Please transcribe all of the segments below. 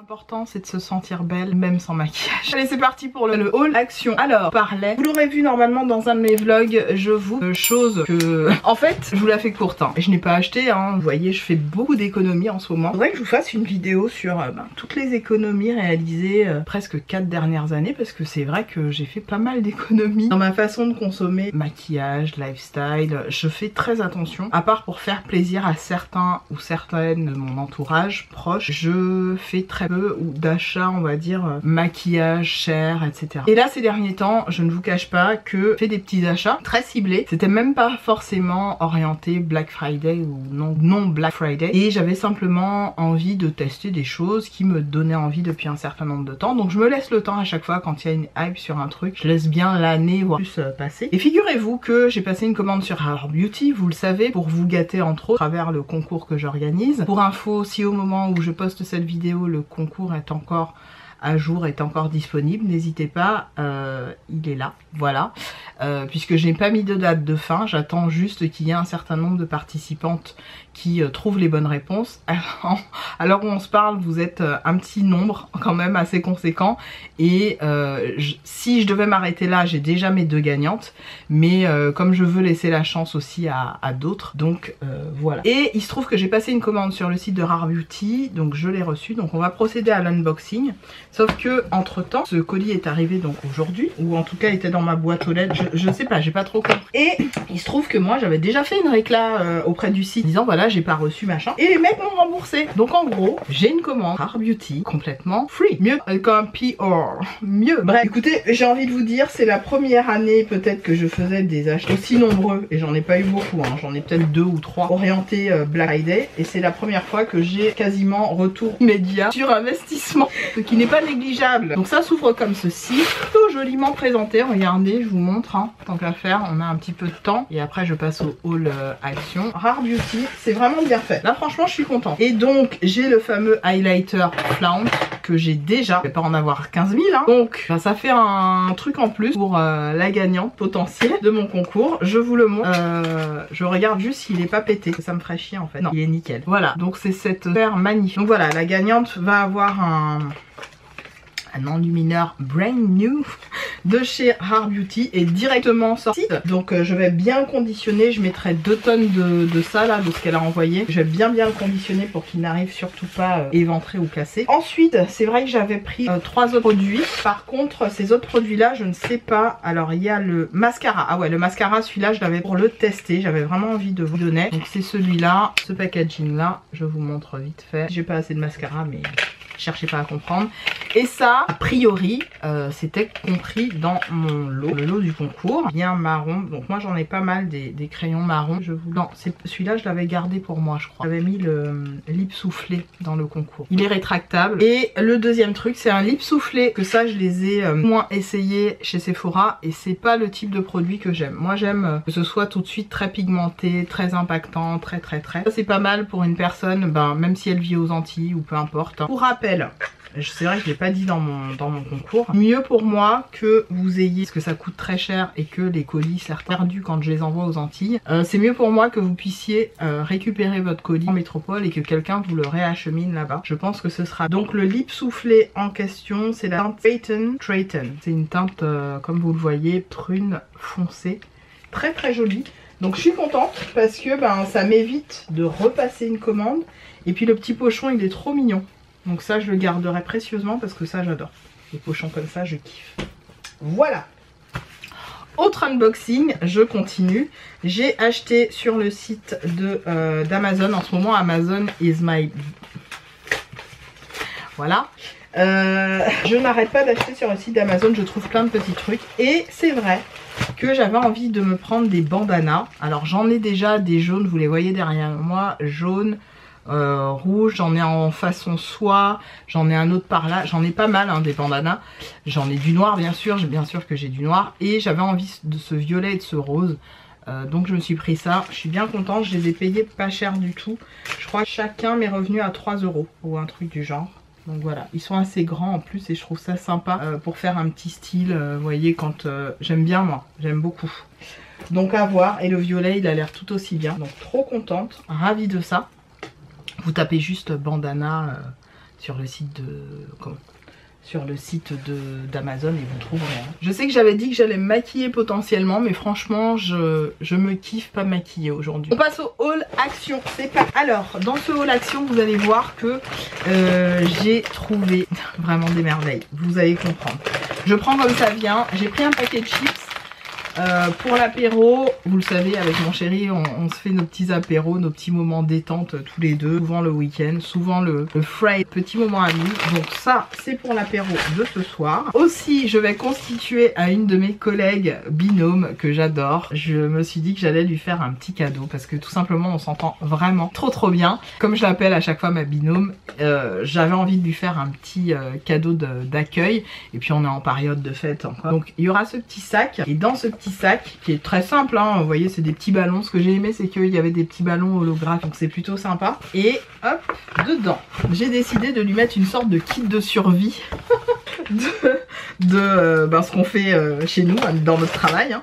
L'important c'est de se sentir belle même sans maquillage. Allez c'est parti pour le haul action. Alors parlais, vous l'aurez vu normalement dans un de mes vlogs, je vous chose que en fait je vous la fais courte hein. Je n'ai pas acheté hein. Vous voyez je fais beaucoup d'économies en ce moment. Faudrait que je vous fasse une vidéo sur toutes les économies réalisées presque 4 dernières années, parce que c'est vrai que j'ai fait pas mal d'économies dans ma façon de consommer maquillage, lifestyle. Je fais très attention, à part pour faire plaisir à certains ou certaines de mon entourage proche, je fais très peu d'achats on va dire maquillage cher etc. Et là ces derniers temps je ne vous cache pas que je fais des petits achats très ciblés. C'était même pas forcément orienté Black Friday ou non Black Friday, et j'avais simplement envie de tester des choses qui me donnaient envie depuis un certain nombre de temps. Donc je me laisse le temps à chaque fois quand il y a une hype sur un truc, je laisse bien l'année voire plus passer. Et figurez-vous que j'ai passé une commande sur Rare Beauty, vous le savez, pour vous gâter entre autres à travers le concours que j'organise. Pour info, si au moment où je poste cette vidéo le concours est encore à jour, est encore disponible, n'hésitez pas, il est là, voilà. Puisque j'ai pas mis de date de fin, j'attends juste qu'il y ait un certain nombre de participantes qui trouvent les bonnes réponses. Alors où on se parle, vous êtes un petit nombre quand même assez conséquent, et si je devais m'arrêter là, j'ai déjà mes 2 gagnantes, mais comme je veux laisser la chance aussi à d'autres, donc voilà. Et il se trouve que j'ai passé une commande sur le site de Rare Beauty, donc je l'ai reçue, donc on va procéder à l'unboxing. Sauf que entre temps, ce colis est arrivé donc aujourd'hui, ou en tout cas était dans ma boîte aux lettres, je sais pas, j'ai pas trop compris. Et il se trouve que moi j'avais déjà fait une réclame auprès du site disant voilà j'ai pas reçu machin, et les mecs m'ont remboursé. Donc en gros j'ai une commande Rare Beauty complètement free, mieux qu'un PR, mieux. Bref écoutez, j'ai envie de vous dire c'est la première année peut-être que je faisais des achats aussi nombreux, et j'en ai pas eu beaucoup hein. J'en ai peut-être 2 ou 3 orientés Black Friday, et c'est la première fois que j'ai quasiment retour immédiat sur investissement, ce qui n'est pas négligeable. Donc ça s'ouvre comme ceci, tout joliment présenté, regardez je vous montre hein. Tant qu'à faire, on a un petit peu de temps et après je passe au haul action. Rare Beauty, c'est vraiment bien fait, là franchement je suis contente. Et donc j'ai le fameux highlighter Flaunt que j'ai déjà, je vais pas en avoir 15 000 hein. Donc bah, ça fait un truc en plus pour la gagnante potentielle de mon concours. Je vous le montre, je regarde juste s'il est pas pété, ça me ferait chier en fait. Non, il est nickel. Voilà, donc c'est cette paire magnifique. Donc voilà, la gagnante va avoir un enlumineur brand new de chez Rare Beauty et directement sorti. Donc je vais bien le conditionner, je mettrai 2 tonnes de ça là, de ce qu'elle a envoyé. Je vais bien le conditionner pour qu'il n'arrive surtout pas éventré ou cassé. Ensuite c'est vrai que j'avais pris 3 autres produits. Par contre ces autres produits là je ne sais pas. Alors il y a le mascara, ah ouais le mascara celui-là je l'avais pour le tester, j'avais vraiment envie de vous donner. Donc c'est celui-là, ce packaging là, je vous montre vite fait. J'ai pas assez de mascara mais cherchez pas à comprendre. Et ça, a priori, c'était compris dans mon lot, le lot du concours. Bien marron. Donc moi j'en ai pas mal des crayons marrons. Non, celui-là je l'avais gardé pour moi je crois. J'avais mis le lip soufflé dans le concours. Il est rétractable. Et le deuxième truc c'est un lip soufflé, que ça je les ai moins essayés chez Sephora, et c'est pas le type de produit que j'aime. Moi j'aime que ce soit tout de suite très pigmenté, très impactant, très. Ça c'est pas mal pour une personne, même si elle vit aux Antilles ou peu importe. Pour rappel, c'est vrai que je l'ai pas dit dans mon concours, mieux pour moi que vous ayez, parce que ça coûte très cher et que les colis sont perdus quand je les envoie aux Antilles, c'est mieux pour moi que vous puissiez récupérer votre colis en métropole et que quelqu'un vous le réachemine là-bas. Je pense que ce sera donc le lip soufflé en question, c'est la teinte Trayton. C'est une teinte comme vous le voyez prune foncée, très jolie. Donc je suis contente parce que ça m'évite de repasser une commande, et puis le petit pochon il est trop mignon. Donc ça je le garderai précieusement parce que ça j'adore. Les pochons comme ça je kiffe. Voilà. Autre unboxing, je continue. J'ai acheté sur le site d'Amazon. En ce moment Amazon is my... Voilà. Je n'arrête pas d'acheter sur le site d'Amazon, je trouve plein de petits trucs. Et c'est vrai que j'avais envie de me prendre des bandanas. Alors j'en ai déjà des jaunes, vous les voyez derrière moi, jaune, rouge, j'en ai en façon soie, j'en ai un autre par là, j'en ai pas mal des bandanas. J'en ai du noir bien sûr que j'ai du noir, et j'avais envie de ce violet et de ce rose. Donc je me suis pris ça, je suis bien contente, je les ai payés pas cher du tout. Je crois que chacun m'est revenu à 3 € ou un truc du genre. Donc voilà, ils sont assez grands en plus et je trouve ça sympa pour faire un petit style, vous voyez, quand j'aime bien moi, j'aime beaucoup. Donc à voir, et le violet il a l'air tout aussi bien, donc trop contente, ravie de ça. Vous tapez juste bandana sur le site de... Comment ? Sur le site d'Amazon et vous trouverez. Je sais que j'avais dit que j'allais me maquiller potentiellement, mais franchement je me kiffe pas maquiller aujourd'hui. On passe au haul action. C'est pas... Alors dans ce haul action vous allez voir que j'ai trouvé vraiment des merveilles. Vous allez comprendre. Je prends comme ça vient. J'ai pris un paquet de chips. Pour l'apéro, vous le savez, avec mon chéri, on se fait nos petits apéros, nos petits moments détente tous les deux, souvent le week-end, souvent le Friday, petit moment à nous. Donc ça, c'est pour l'apéro de ce soir. Aussi, je vais constituer à une de mes collègues binôme que j'adore. Je me suis dit que j'allais lui faire un petit cadeau parce que tout simplement, on s'entend vraiment trop bien. Comme je l'appelle à chaque fois ma binôme, j'avais envie de lui faire un petit cadeau d'accueil. Et puis on est en période de fête encore. Donc il y aura ce petit sac et dans ce petit sac qui est très simple hein, vous voyez c'est des petits ballons. Ce que j'ai aimé c'est qu'il y avait des petins ballons holographes donc c'est plutôt sympa. Et hop, dedans j'ai décidé de lui mettre une sorte de kit de survie de ce qu'on fait chez nous dans notre travail hein.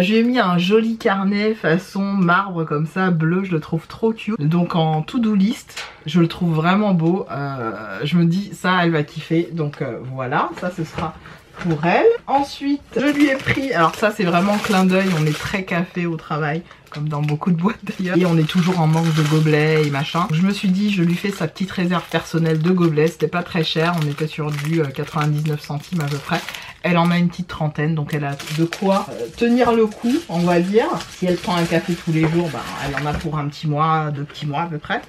Je lui ai mis un joli carnet façon marbre comme ça, bleu, je le trouve trop cute. Donc en to-do list, je le trouve vraiment beau. Je me dis ça elle va kiffer. Donc voilà, ça ce sera pour elle. Ensuite je lui ai pris, alors ça c'est vraiment clin d'œil, on est très café au travail comme dans beaucoup de boîtes d'ailleurs et on est toujours en manque de gobelets et machin. Je me suis dit je lui fais sa petite réserve personnelle de gobelets, c'était pas très cher, on était sur du 99 centimes à peu près. Elle en a une petite trentaine donc elle a de quoi tenir le coup on va dire. Si elle prend un café tous les jours, bah, elle en a pour un petit mois, 2 petits mois à peu près.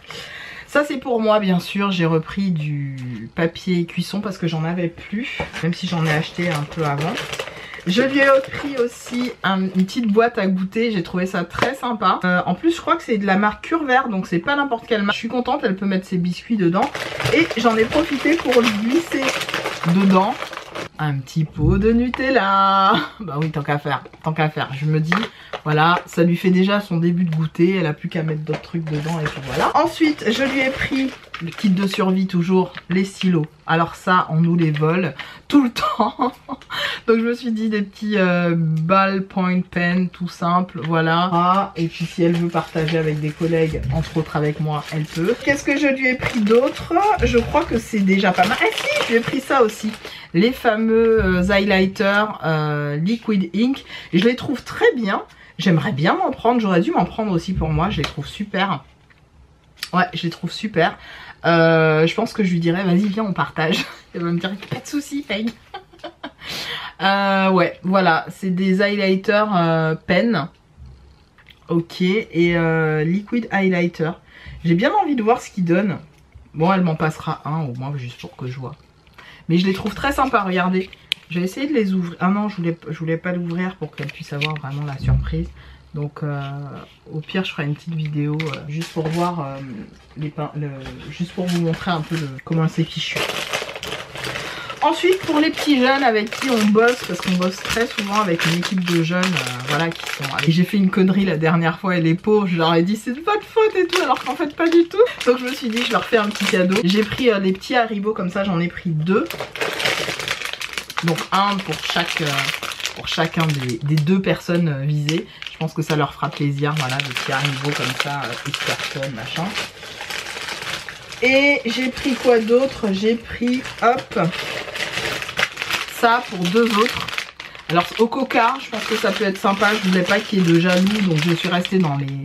Ça c'est pour moi bien sûr, j'ai repris du papier cuisson parce que j'en avais plus, même si j'en ai acheté un peu avant. Je lui ai pris aussi une petite boîte à goûter, j'ai trouvé ça très sympa. En plus je crois que c'est de la marque Curvert, donc c'est pas n'importe quelle marque. Je suis contente, elle peut mettre ses biscuits dedans. Et j'en ai profité pour lui glisser dedans un petit pot de Nutella. Bah oui, tant qu'à faire, je me dis, voilà, ça lui fait déjà son début de goûter, elle a plus qu'à mettre d'autres trucs dedans et puis voilà. Ensuite, je lui ai pris le kit de survie toujours, les stylos. Alors ça, on nous les vole tout le temps. Donc je me suis dit des petits ballpoint pen tout simple, voilà. Ah, et puis si elle veut partager avec des collègues, entre autres avec moi, elle peut. Qu'est-ce que je lui ai pris d'autre? Je crois que c'est déjà pas mal. Ah si, je lui ai pris ça aussi. Les fameux highlighters Liquid Ink. Je les trouve très bien. J'aimerais bien m'en prendre. J'aurais dû m'en prendre aussi pour moi. Je les trouve super. Ouais, je les trouve super. Je pense que je lui dirais, vas-y, viens, on partage. Elle va me dire, pas de soucis, Peg. Ouais, voilà. C'est des highlighters pen. Ok. Et liquid highlighter. J'ai bien envie de voir ce qu'ils donnent. Bon, elle m'en passera un au moins, juste pour que je vois. Mais je les trouve très sympas, regardez. J'ai essayé de les ouvrir. Ah non, je voulais pas l'ouvrir pour qu'elle puisse avoir vraiment la surprise. Donc au pire je ferai une petite vidéo juste pour voir juste pour vous montrer un peu comment c'est fichu. Ensuite pour les petits jeunes avec qui on bosse, parce qu'on bosse très souvent avec une équipe de jeunes voilà, qui sont... Et j'ai fait une connerie la dernière fois et les pauvres, je leur ai dit c'est de votre faute et tout, alors qu'en fait pas du tout. Donc je me suis dit je leur fais un petit cadeau. J'ai pris les petits Haribo comme ça, j'en ai pris 2. Donc un pour chacun des 2 personnes visées. Je pense que ça leur fera plaisir, voilà, des petits Haribo comme ça, plus carton, machin. Et j'ai pris quoi d'autre? J'ai pris, hop, ça pour 2 autres. Alors au coca, je pense que ça peut être sympa. Je voulais pas qu'il y ait de jaloux, donc je suis restée dans les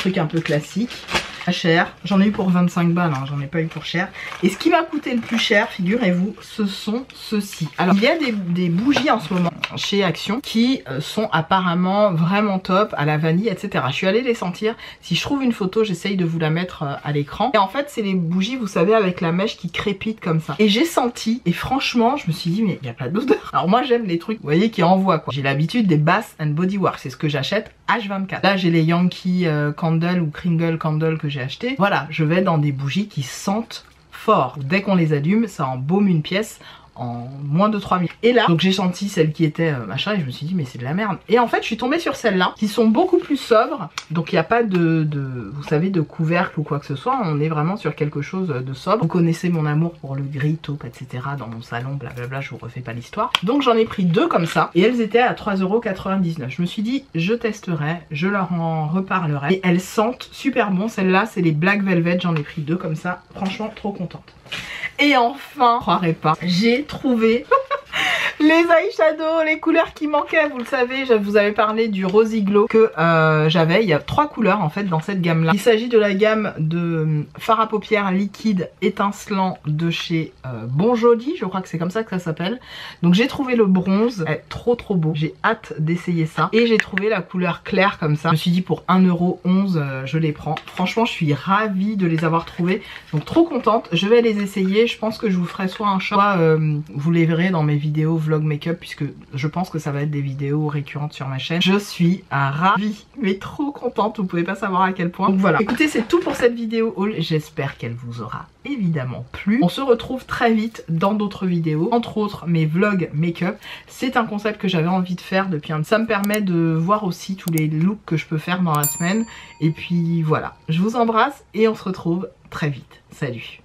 trucs un peu classiques. Pas cher, j'en ai eu pour 25 balles, hein. J'en ai pas eu pour cher. Et ce qui m'a coûté le plus cher, figurez-vous, ce sont ceux-ci. Alors il y a des bougies en ce moment chez Action qui sont apparemment vraiment top, à la vanille, etc. Je suis allée les sentir. Si je trouve une photo, j'essaye de vous la mettre à l'écran. Et en fait c'est les bougies, vous savez, avec la mèche qui crépite comme ça. Et j'ai senti, et franchement je me suis dit mais il n'y a pas d'odeur. Alors moi j'aime les trucs, vous voyez, qui envoient quoi. J'ai l'habitude des Bath and Body Works, c'est ce que j'achète H24. Là j'ai les Yankee Candle ou Kringle Candle que j'ai acheté. Voilà, je vais dans des bougies qui sentent fort. Dès qu'on les allume, ça embaume une pièce en moins de 3 minutes. Et là, donc j'ai senti celle qui était machin et je me suis dit mais c'est de la merde. Et en fait je suis tombée sur celles-là qui sont beaucoup plus sobres. Donc il n'y a pas vous savez, de couvercle ou quoi que ce soit. On est vraiment sur quelque chose de sobre. Vous connaissez mon amour pour le gris, taupe, etc. dans mon salon, blablabla, je vous refais pas l'histoire. Donc j'en ai pris 2 comme ça et elles étaient à 3,99 €. Je me suis dit je testerai, je leur en reparlerai. Et elles sentent super bon. Celles-là c'est les Black Velvet, j'en ai pris 2 comme ça. Franchement trop contente. Et enfin, je croirais pas, j'ai trouvé les eyeshadows, les couleurs qui manquaient. Vous le savez, je vous avais parlé du Rosy Glow que j'avais. Il y a 3 couleurs en fait dans cette gamme là. Il s'agit de la gamme de fard à paupières liquide étincelant de chez Bon Joli, je crois que c'est comme ça que ça s'appelle. Donc j'ai trouvé le bronze, trop beau, j'ai hâte d'essayer ça. Et j'ai trouvé la couleur claire comme ça. Je me suis dit pour 1,11 €, je les prends. Franchement je suis ravie de les avoir trouvés, donc trop contente. Je vais les essayer, je pense que je vous ferai soit un short, soit vous les verrez dans mes vidéos vlog make-up, puisque je pense que ça va être des vidéos récurrentes sur ma chaîne. Je suis ravie, mais trop contente, vous pouvez pas savoir à quel point. Donc voilà, écoutez, c'est tout pour cette vidéo haul, j'espère qu'elle vous aura évidemment plu. On se retrouve très vite dans d'autres vidéos, entre autres mes vlogs make-up. C'est un concept que j'avais envie de faire depuis un... Ça me permet de voir aussi tous les looks que je peux faire dans la semaine. Et puis voilà, je vous embrasse et on se retrouve très vite. Salut!